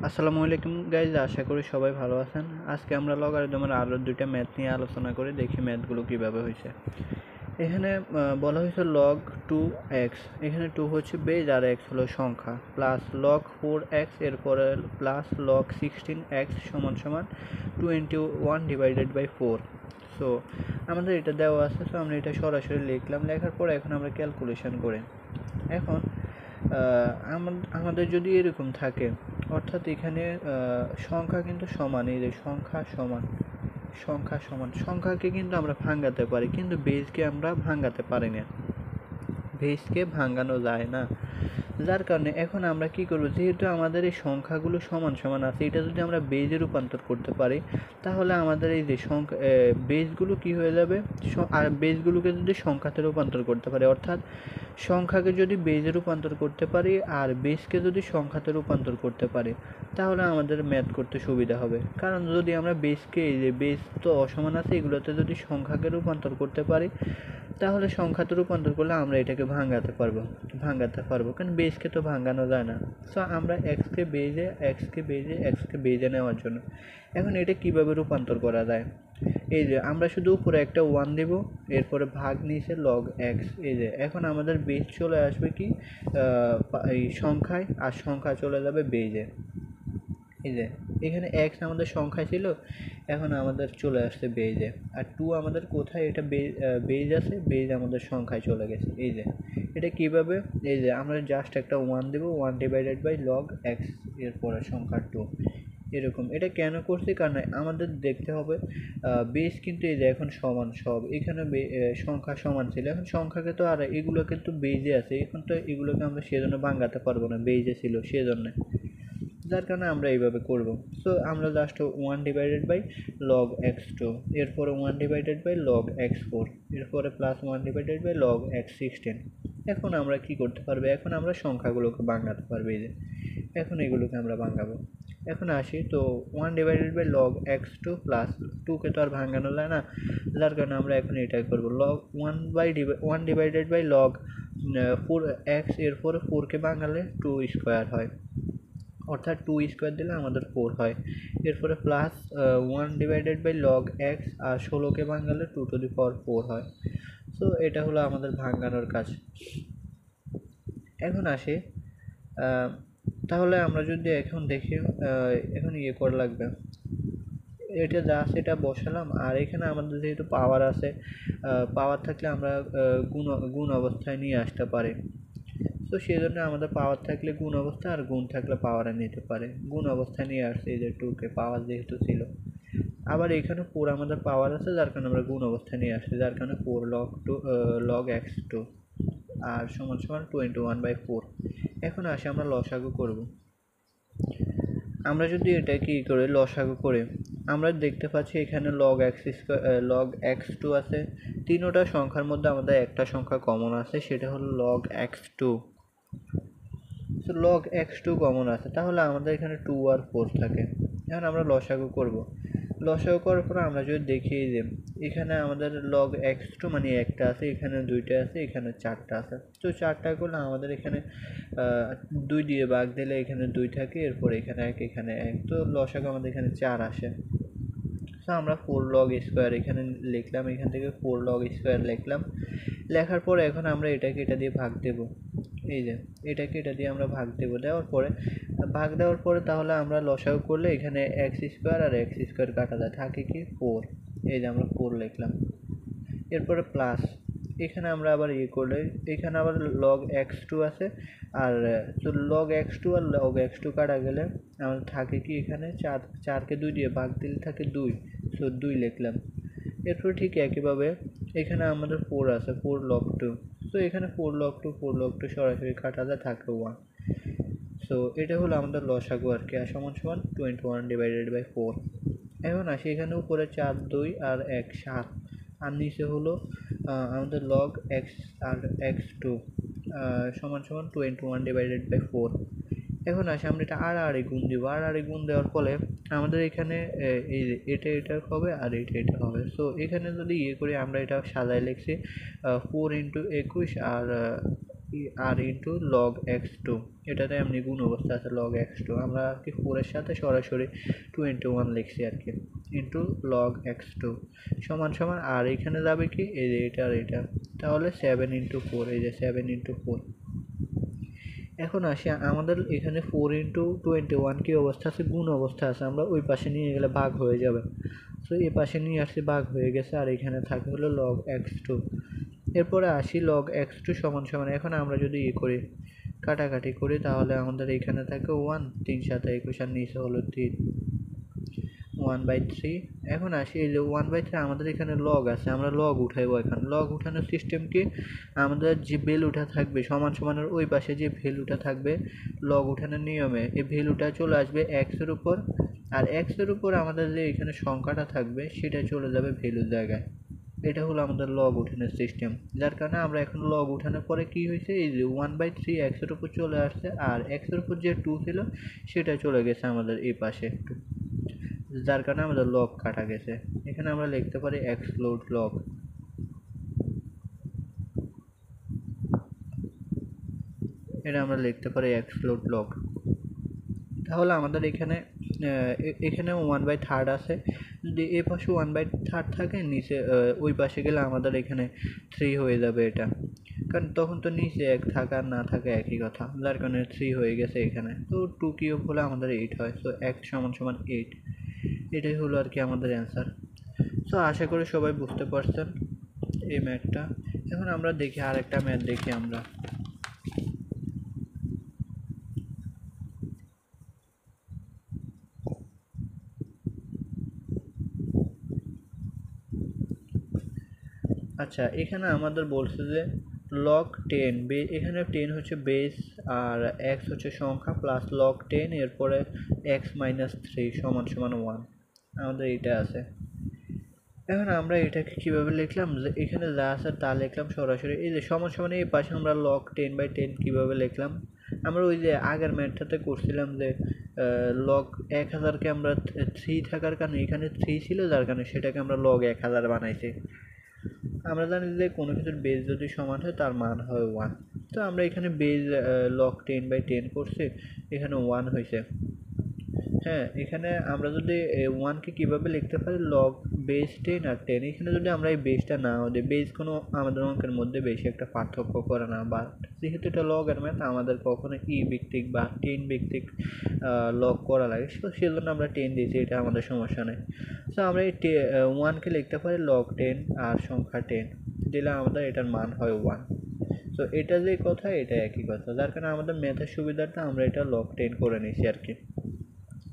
আসসালামু আলাইকুম গাইজ, আশা করি সবাই ভালো আছেন। আজকে আমরা লগারিদমের আরও দুইটা ম্যাথ নিয়ে আলোচনা করে দেখি ম্যাথগুলো কীভাবে হয়েছে। এখানে বলা হয়েছে লগ 2x, এখানে 2 হচ্ছে বেজ আর x হলো সংখ্যা, প্লাস লগ 4x, এরপরে প্লাস লগ 16x সমান সমান 21/4। সো আমাদের এটা দেওয়া আছে, সো আমরা এটা সরাসরি লিখলাম। লেখার পরে এখন আমরা ক্যালকুলেশন করে এখন আমাদের যদি এরকম থাকে, অর্থাৎ এখানে সংখ্যা কিন্তু সমান, এই যে সংখ্যা সমান সংখ্যাকে কিন্তু আমরা ভাঙাতে পারি, কিন্তু বেজকে আমরা ভাঙাতে পারি না, বেজকে ভাঙানো যায় না। যার কারণে এখন আমরা কি করব, যেহেতু আমাদের এই সংখ্যাগুলো সমান সমান আছে, এটা যদি আমরা বেজে রূপান্তর করতে পারি তাহলে আমাদের এই যে সংখ্যা বেজগুলো কি হয়ে যাবে, আর বেজগুলোকে যদি সংখ্যাতে রূপান্তর করতে পারি, অর্থাৎ সংখ্যাকে যদি বেজে রূপান্তর করতে পারি আর বেজকে যদি সংখ্যাতে রূপান্তর করতে পারি তাহলে আমাদের ম্যাথ করতে সুবিধা হবে। কারণ যদি আমরা বেজকে, এই যে বেজ তো অসমান আছে, এগুলোতে যদি সংখ্যাকে রূপান্তর করতে পারি তাহলে সংখ্যাতে রূপান্তর করলে আমরা এটাকে ভাঙাতে পারবো, কারণ বেজকে তো ভাঙানো যায় না। সো আমরা এক্সকে বেজে নেওয়ার জন্য এখন এটা কিভাবে রূপান্তর করা যায়, এই যে আমরা শুধু উপরে একটা 1 দেব, এরপরে ভাগ নিচে লগ এক্স। এই যে এখন আমাদের বেজ চলে আসবে কি এই সংখ্যায়, আর সংখ্যা চলে যাবে বেজে। এই যে এখানে এক্স আমাদের সংখ্যায় ছিল, এখন আমাদের চলে আসছে বেজে। আর 2 আমাদের কোথায়, এটা বেজ আছে, বেজ আমাদের সংখ্যায় চলে গেছে। এই যে এটা কিভাবে, এই যে আমরা জাস্ট একটা 1 দেব, 1/log x, এরপরে সংখ্যা 2, এরকম। এটা কেন করছি, কারণ আমাদের দেখতে হবে বেজ কিন্তু এই যে এখন সমান সব, এখানে সংখ্যা সমান ছিল, এখন সংখ্যাকে তো আর এগুলো কিন্তু বেজে আছে, এখন তো এগুলোকে আমরা সেজন্য ভাঙাতে পারবো না, বেজে ছিল সেজন্য, যার কারণে আমরা এইভাবে করব। সো আমরা জাস্ট 1/log x2, এরপরে 1/log x4, এরপরে প্লাস 1/log x16। এখন আমরা কি করতে পারবো, এখন আমরা সংখ্যাগুলোকে ভাঙাতে পারবো। এই যে এখন এগুলোকে আমরা ভাঙাবো। এখন আসি তো 1/log x2 প্লাস 2কে তো আর ভাঙানো যায় না, যার কারণে আমরা এখন এটাই করবো, log 1/log 4x, এরপরে 4কে ভাঙালে 2 স্কোয়ার হয়, অর্থাৎ 2 স্কোয়ার দিলে আমাদের 4 হয়। এরপরে প্লাস 1/log x, আর 16কে ভাঙালে 2^4 হয়। সো এটা হলো আমাদের ভাঙানোর কাজ। এখন আসি তাহলে আমরা যদি এখন দেখি, এখন করা লাগবে, এটা যা আছে এটা বসালাম, আর এখানে আমাদের যেহেতু পাওয়ার আছে, পাওয়ার থাকলে আমরা গুণ অবস্থায় নিয়ে আসতে পারি। তো সেই জন্য আমাদের পাওয়ার থাকলে গুণ অবস্থা, আর গুণ থাকলে পাওয়ারে নিতে পারে, গুণ অবস্থায় নিয়ে আসছে এই যে 2কে, পাওয়ার যেহেতু ছিল। আবার এখানে 4 আমাদের পাওয়ার আছে, যার কারণে আমরা গুণ অবস্থায় নিয়ে আসছি, যার কারণে 4log x2 আর সমান সমান 21/4। এখন আসি আমরা লসাগু করব। আমরা যদি এটা কি করে লসাগু করে, আমরা দেখতে পাচ্ছি এখানে log x2 আছে, তিনোটা সংখ্যার মধ্যে আমাদের একটা সংখ্যা কমন আছে, সেটা হলো log x2। So log x2 common আছে, তাহলে আমাদের এখানে 2 আর 4 থাকে। এখন আমরা লসাগু করব। লসাগু করার পর আমরা যদি দেখি যে এখানে আমাদের log x2 মানে একটা আছে, এখানে দুইটা আছে, এখানে চারটা আছে। তো চারটা করলে আমাদের এখানে 2 দিয়ে ভাগ দিলে এখানে 2 থাকে, এরপর এখানে 1, এখানে 1, তো লসাগু আমাদের এখানে 4 আসে। তো আমরা 4log স্কোয়ার এখানে লিখলাম, এখান থেকে 4log স্কোয়ার লিখলাম। লেখার পরে এখন আমরা এটাকে এটা দিয়ে ভাগ দেব, এই যে এটাকে এটা দিয়ে আমরা ভাগ দেওয়ার পরে তাহলে আমরা লসাগু করলে এখানে x স্কোয়ার আর x স্কোয়ার কাটা যায়, থাকে কি 4, এই যে আমরা 4 লিখলাম। এরপরে প্লাস এখানে আমরা আবার করলে এখানে আবার log x2 আছে, আর তো log x2 আর log x2 কাটা গেলে আমাদের থাকে কি এখানে 4কে 2 দিয়ে ভাগ দিলে থাকে 2, সো 2 লিখলাম। এরপর ঠিক একইভাবে এখানে আমাদের 4 আছে, 4log 2, তো এখানে 4log 2 সরাসরি কাটা যায়, থাকে 1। সো এটা হলো আমাদের লসাগু আর কি, আর সমান সমান 21/4। এখন আসি এখানে উপরে 4, 2 আর 1, 7, আর নিচে হলো আমাদের log x আর x2 সমান সমান 21/4। এখন আসি আমরা এটা আড়াআড়ি গুণ দিব, আড়াআড়ি গুণ দেওয়ার ফলে আমাদের এখানে এই যে এটা হবে আর এটা হবে। সো এখানে যদি করি, আমরা এটা সাজায় লিখছি 4 × 21 আর আর ইন্টু লগ এক্স টু, এটাতে এমনি গুণ অবস্থা আছে লগ এক্স টু, আমরা আর কি 4 এর সাথে সরাসরি 2 × 1 লিখছি আর কি, ইন্টু লগ এক্স টু সমান সমান, আর এখানে যাবে কি এই যে এটা আর এটা, তাহলে 7 × 4, এই যে 7 × 4। এখন আসি আমাদের এখানে 4 × 21 কি অবস্থা আছে, গুণ অবস্থা আছে, আমরা ওই পাশে নিয়ে গেলে ভাগ হয়ে যাবে। তো এই পাশে নিয়ে আসছি, ভাগ হয়ে গেছে, আর এখানে থাকে হলো লগ এক্স টু। এরপরে আসি লগ এক্স টু সমান সমান, এখন আমরা যদি করি কাটাকাটি করি তাহলে আমাদের এখানে থাকে 1, 3 × 7 = 21, আর নিচে হলো 3, 1/3। এখন আসি এই যে 1/3 আমাদের এখানে লগ আছে, আমরা লগ উঠাইবো। এখন লগ উঠানোর সিস্টেম কি, আমাদের যে ভ্যালুটা থাকবে সমান সমানের ওই পাশে যে ভ্যালুটা থাকবে লগ উঠানোর নিয়মে, এই ভ্যালুটা চলে আসবে এক্সের উপর, আর এক্সের উপর আমাদের যে এখানে সংখ্যাটা থাকবে সেটা চলে যাবে ভ্যালুর জায়গায়। এটা হলো আমাদের লগ উঠানোর সিস্টেম, যার কারণে আমরা এখন লগ উঠানোর পরে কি হয়েছে, এই যে 1/3 এক্সের উপর চলে আসছে, আর এক্সের উপর যে 2 ছিল সেটা চলে গেছে আমাদের এই পাশে একটু, যার কারণে আমাদের লগ কাটা গেছে। এখানে আমরা লিখতে পারি এক্সক্লুড লগ, এটা আমরা লিখতে পারি এক্সক্লুড লগ। তাহলে আমাদের এখানে এখানে 1/3 আছে, যদি এ পাশে 1/3 থাকে, নিচে ওই পাশে গেলে আমাদের এখানে 3 হয়ে যাবে এটা, কারণ তখন তো নিচে 1 থাকা আর না থাকা একই কথা, যার কারণে 3 হয়ে গেছে এখানে। তো 2³ হলে আমাদের 8 হয়, তো x = 8, এটাই হলো আর কি আমাদের অ্যান্সার। তো আশা করি সবাই বুঝতে পারছেন এই ম্যাথটা। এখন আমরা দেখি আরেকটা ম্যাথ দেখি আমরা। আচ্ছা, এখানে আমাদের বলছে যে লগ 10, এখানে 10 হচ্ছে বেস, আর x হচ্ছে সংখ্যা, প্লাস লগ 10 এরপরে x - 3 = 1, আমাদের এটা আছে। এখন আমরা এটাকে কিভাবে লিখলাম, যে এখানে যা আছে তা লিখলাম সরাসরি, এই যে সমান সমান এই পাশে আমরা লগ 10/10 কিভাবে লিখলাম, আমরা ওই যে আগের ম্যাথটাতে করছিলাম যে লগ 1000কে আমরা 3 থাকার কারণে এখানে 3 ছিল, যার কারণে সেটাকে আমরা লগ 1000 বানাইছি। আমরা জানি যে কোনো কিছুর বেজ যদি সমান হয় তার মান হয় 1, তো আমরা এখানে বেজ লগ 10/10 করছি, এখানে 1 হয়েছে। হ্যাঁ, এখানে আমরা যদি 1কে কীভাবে লিখতে পারি, লগ বেস 10 আর 10, এখানে যদি আমরা এই বেসটা নাও দিই, বেস কোনো আমাদের অঙ্কের মধ্যে বেশি একটা পার্থক্য করে না, বা যেহেতু এটা লগের ম্যাথ আমাদের কখনো ভিত্তিক বা 10 ভিত্তিক লগ করা লাগে, সেজন্য আমরা 10 দিয়েছি, এটা আমাদের সমস্যা নেই। সো আমরা এই 1কে লিখতে পারি লগ 10 আর সংখ্যা 10 দিলে আমাদের এটার মান হয় 1। তো এটা যে কথা, এটা একই কথা, যার কারণে আমাদের ম্যাথের সুবিধাটা আমরা এটা লগ 10 করে নিয়েছি আর কি।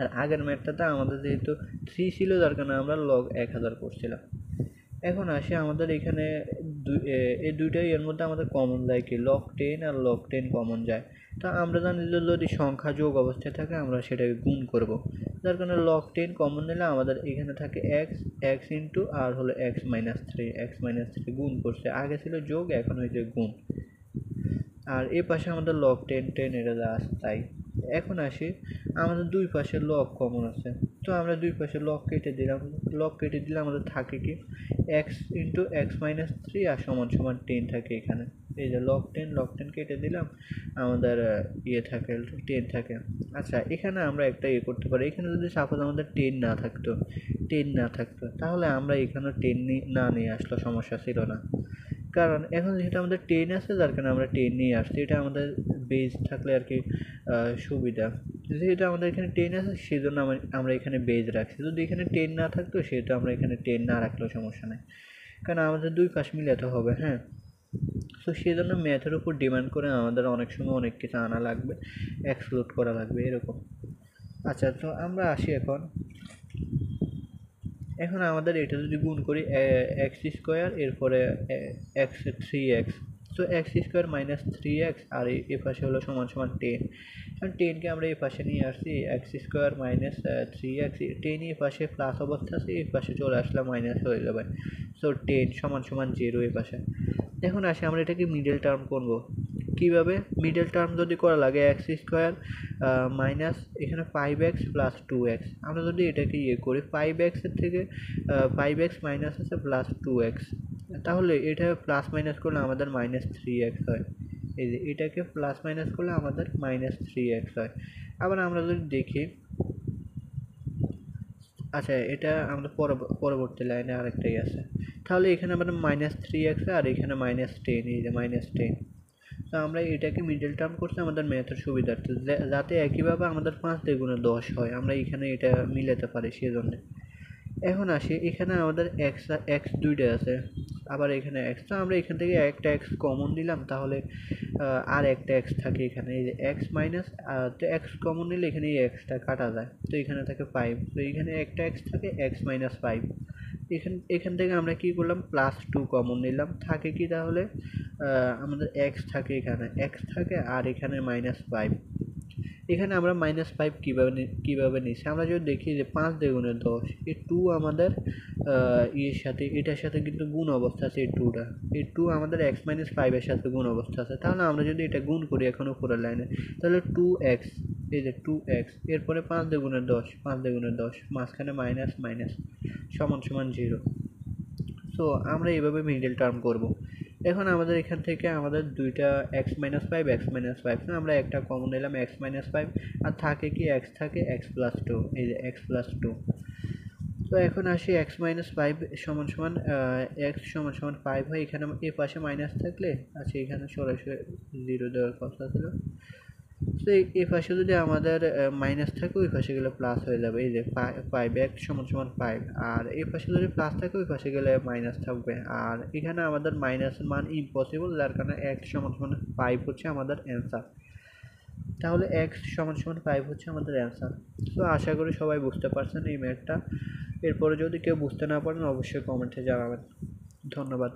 আর আগের ম্যাথটাতে আমাদের যেহেতু 3 ছিল, যার কারণে আমরা লগ 1000 করছিলাম। এখন আসি আমাদের এখানে এই দুইটাই এর মধ্যে আমাদের কমন যায় কি, লগ 10 আর লগ 10 কমন যায়। তা আমরা জানি যে যদি সংখ্যা যোগ অবস্থায় থাকে আমরা সেটাকে গুণ করব, যার কারণে লগ 10 কমন নিলে আমাদের এখানে থাকে x ইন্টু আর হলো x - 3, x - 3 গুণ করছে, আগে ছিল যোগ, এখন হয়েছে গুণ, আর এ পাশে আমাদের লগ 10 এটা যা আছে তাই। এখন আসি আমাদের দুই পাশে লগ কমন আছে, তো আমরা দুই পাশে লগ কেটে দিলাম, লগ কেটে দিলে আমাদের থাকে কি x ইন্টু x - 3 আর সমান সমান 10 থাকে এখানে, এই যে লগ 10 কেটে দিলাম, আমাদের থাকে 10 থাকে। আচ্ছা, এখানে আমরা একটা করতে পারি, এখানে যদি সাপোজ আমাদের 10 না থাকতো তাহলে আমরা এখানে 10 না নিয়ে আসলে সমস্যা ছিল না, কারণ এখন যেহেতু আমাদের 10 আছে, যার কারণে আমরা 10 নিয়ে আসছি, এটা আমাদের বেজ থাকলে আর কি সুবিধা। যেহেতু আমাদের এখানে 10 আছে সেজন্য আমরা এখানে বেজ রাখছি, যদি এখানে 10 না থাকতো সেহেতু আমরা এখানে 10 না রাখলেও সমস্যা নেই, কারণ আমাদের দুই পাশ মিলাতে হবে। হ্যাঁ, তো সেই জন্য ম্যাথের উপর ডিমান্ড করে আমাদের অনেক সময় অনেক কিছু আনা লাগবে, এক্সক্লুড করা লাগবে এরকম। আচ্ছা, তো আমরা আসি এখন আমাদের এটা যদি গুণ করি x² এরপরে x 3x, তো x² - 3x আর এ পাশে হলো সমান সমান 10, কারণ 10কে আমরা এই পাশে নিয়ে আসছি, x² - 3x, 10 এই পাশে প্লাস অবস্থা আছে, এই পাশে চলে আসলে মাইনাস হয়ে যাবে, সো 10 = 0 এই পাশে। এখন আসি আমরা এটাকে মিডল টার্ম করব, কীভাবে মিডল টার্ম যদি করা লাগে, x² মাইনাস এখানে 5x প্লাস 2x, আমরা যদি এটাকে করি 5x এর থেকে 5x মাইনাস আছে প্লাস 2x, তাহলে এটা প্লাস মাইনাস করলে আমাদের -3x হয়, এই যে এটাকে প্লাস মাইনাস করলে আমাদের -3x হয়। আবার আমরা যদি দেখি, আচ্ছা এটা আমরা পরবর্তী লাইনে আরেকটাই আছে, তাহলে এখানে আমাদের -3x আর এখানে -10, এই যে -10। তো আমরা এটাকে মিডল টার্ম করতে আমাদের ম্যাথের সুবিধার্থে, যাতে একইভাবে আমাদের 5 দিয়ে গুণে 10 হয়, আমরা এখানে এটা মিলাতে পারি সেজন্য। এখন আসি, এখানে আমাদের এক্স দুইটা আছে, আবার এখানে এক্স, তো আমরা এখান থেকে একটা এক্স কমন নিলাম, তাহলে আর একটা এক্স থাকে এখানে, এই যে এক্স মাইনাস, তো এক্স কমন নিলে এখানে এই এক্সটা কাটা যায়, তো এখানে থাকে 5, তো এখানে একটা এক্স থাকে x-5। এখান থেকে আমরা কি করলাম, +2 কমন নিলাম, থাকে কি তাহলে আমাদের এক্স থাকে, এখানে এক্স থাকে আর এখানে -5। এখানে আমরা -5 কিভাবে নিচ্ছি, আমরা যদি দেখি যে 5 দ্বিগুণে 10, এই 2 আমাদের এটার সাথে কিন্তু গুণ অবস্থা আছে, এই 2 আমাদের x-5 এর সাথে গুণ অবস্থা আছে, তাহলে আমরা যদি এটা গুণ করি এখন উপরের লাইনে, তাহলে 2x, এই যে 2x, এরপরে 5 দ্বিগুণে 10, 5 দ্বিগুণে 10, মাঝখানে মাইনাস মাইনাস, সমান সমান 0। সো আমরা এইভাবে মিডল টার্ম করব। এখন আমাদের এখান থেকে আমাদের দুইটা x-5 আমরা একটা কমন নিলাম x-5, আর থাকে কি x থাকে x+2, এই যে x+2। তো এখন আসি x-5 সমান সমান x সমান সমান 5 হয়, এখানে এই পাশে মাইনাস থাকলে, আচ্ছা এখানে সরাসরি 0 দেওয়ার কথা ছিল, তো এই পাশে যদি আমাদের মাইনাস থাকে ওই পাশে গেলে প্লাস হয়ে যাবে, এই যে 5 x সমান সমান 5, আর এই পাশে যদি প্লাস থাকে ওই পাশে গেলে মাইনাস থাকবে, আর এখানে আমাদের মাইনাসের মান ইম্পসিবল, যার কারণে x সমান সমান 5 হচ্ছে আমাদের অ্যান্সার। তাহলে x সমান সমান 5 হচ্ছে আমাদের অ্যান্সার। তো আশা করি সবাই বুঝতে পারছেন এই ম্যাথটা। এরপরে যদি কেউ বুঝতে না পারেন অবশ্যই কমেন্টে জানাবেন। ধন্যবাদ।